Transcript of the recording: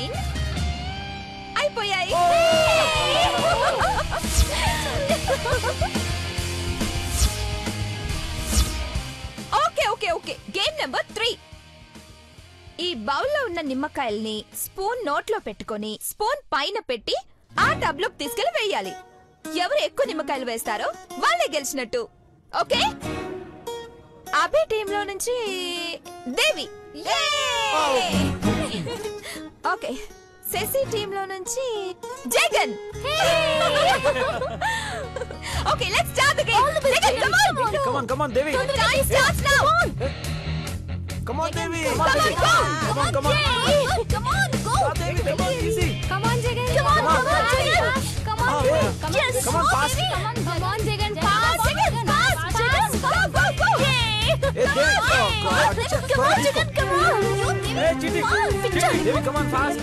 9 అయిపోయాయి. Okay okay okay game number 3. ఈ బౌల్లో ఉన్న నిమ్మకాయల్ని స్పూన్ నోట్లో పెట్టుకొని స్పూన్ పైన పెట్టి ఆ టబ్లోకి తీసుకెళ్లి వేయాలి. ఎవరు ఎక్కువ నిమ్మకాయలు వేస్తారో వాళ్ళే గెలిచినట్టు. ఓకే, అభి టీంలో నుంచి దేవి. ఓకే, శశి టీంలో నుంచి Jagan. Okay, let's start the game. Jagan, come on Devi. Time starts now. Come on Devi. Come on, go. Come on, Come on, go. Devi, come on, easy. Come on, Jagan. Come on, Jagan. Come on, yes. Come on, fast. Come on, Jagan. Fast, Jagan. Fast. Go, go, go. Hey, Devi. Oh God. Come on, Jagan. Come on. Hey, Chiti. Devi, come on, fast.